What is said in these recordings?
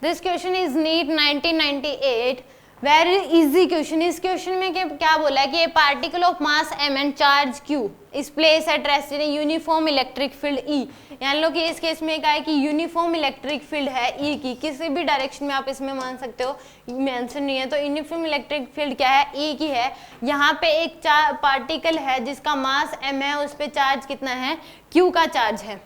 This question is NEET 1998, very easy question. इस question में क्या बोला है कि a particle of mass m and charge q is place at rest in uniform electric field E। यानी लो कि इस केस में क्या है कि यूनिफॉर्म इलेक्ट्रिक फील्ड है E की, किसी भी डायरेक्शन में आप इसमें मान सकते हो, मेंशन नहीं है, तो यूनिफॉर्म इलेक्ट्रिक फील्ड क्या है, E की है। यहाँ पे एक पार्टिकल है जिसका मास m है, उस पर चार्ज कितना है, q का चार्ज है।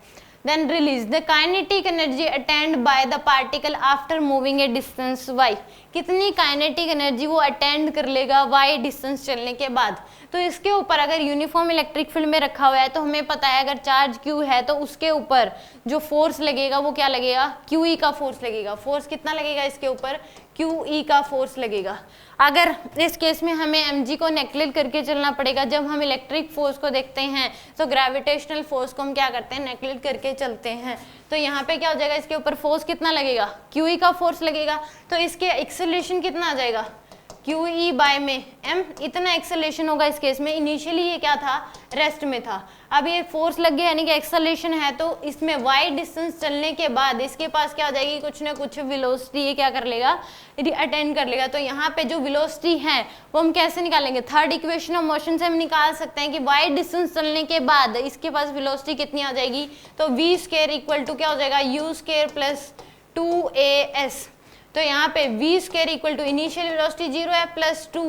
Then release the kinetic energy attained by the particle after moving a distance y। कितनी काइनेटिक एनर्जी वो अटेंड कर लेगा y डिस्टेंस चलने के बाद। तो इसके ऊपर अगर यूनिफॉर्म इलेक्ट्रिक फील्ड में रखा हुआ है तो हमें पता है अगर चार्ज q है तो उसके ऊपर जो फोर्स लगेगा वो क्या लगेगा, qe का फोर्स लगेगा। फोर्स कितना लगेगा इसके ऊपर, qe का फोर्स लगेगा। अगर इस केस में हमें mg को नेगलेक्ट करके चलना पड़ेगा, जब हम इलेक्ट्रिक फोर्स को देखते हैं तो ग्रेविटेशनल फोर्स को हम क्या करते हैं, नेगलेक्ट करके चलते हैं। तो यहाँ पे क्या हो जाएगा, इसके ऊपर फोर्स कितना लगेगा, qe का फोर्स लगेगा। तो इसके एक्सेलरेशन कितना आ जाएगा, qe बाय में m, इतना एक्सेलरेशन होगा इस केस में। इनिशियली ये क्या था, रेस्ट में था, अब ये फोर्स लग गया यानी कि एक्सेलरेशन है, तो इसमें y डिस्टेंस चलने के बाद इसके पास क्या हो जाएगी, कुछ ना कुछ वेलोसिटी ये क्या कर लेगा, अटेंड कर लेगा। तो यहाँ पे जो वेलोसिटी है वो हम कैसे निकालेंगे, थर्ड इक्वेशन ऑफ मोशन से हम निकाल सकते हैं कि y डिस्टेंस चलने के बाद इसके पास वेलोसिटी कितनी आ जाएगी, तो v स्क्वायर इक्वल टू क्या हो जाएगा, u स्क्वायर प्लस 2as। तो यहाँ पे v square equal to initial velocity 0 है प्लस 2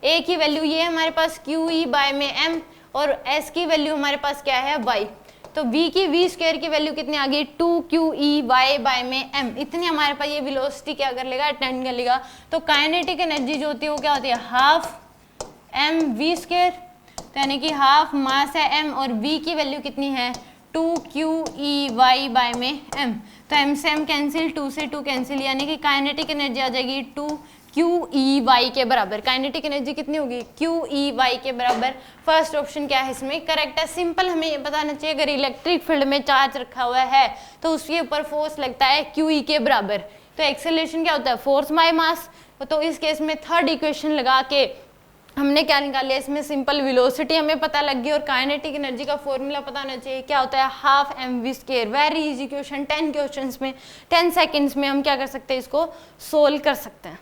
a की वैल्यू ये हमारे पास qe बाय में m और s की वैल्यू हमारे पास क्या है, y। तो v की v स्क्वायर की वैल्यू कितनी आ गई, 2qe y बाय में m। इतनी हमारे पास ये वेलोसिटी क्या कर लेगा, अटेंड कर लेगा। तो काइनेटिक एनर्जी जो होती है वो क्या होती है, हाफ m v स्क्वायर, तो यानी कि हाफ मास है m और v की वैल्यू कितनी है, 2qe y बाय में m। तो m से m कैंसिल, 2 से 2 कैंसिल, यानी कि काइनेटिक एनर्जी आ जाएगी 2qe y के बराबर। काइनेटिक एनर्जी कितनी होगी, qe y के बराबर। फर्स्ट ऑप्शन क्या है इसमें करेक्ट है। सिंपल हमें ये बताना चाहिए अगर इलेक्ट्रिक फील्ड में चार्ज रखा हुआ है तो उसके ऊपर फोर्स लगता है qe के बराबर। तो एक्सेलरेशन क्या होता है, फोर्स बाय मास। तो इस केस में थर्ड इक्वेशन लगा के हमने क्या निकाल लिया, इसमें सिंपल वेलोसिटी हमें पता लग गई और काइनेटिक एनर्जी का फॉर्मूला पता होना चाहिए, क्या होता है, half mv square. Very easy question, 10 questions में 10 सेकंड्स में हम क्या कर सकते हैं, इसको सोल्व कर सकते हैं।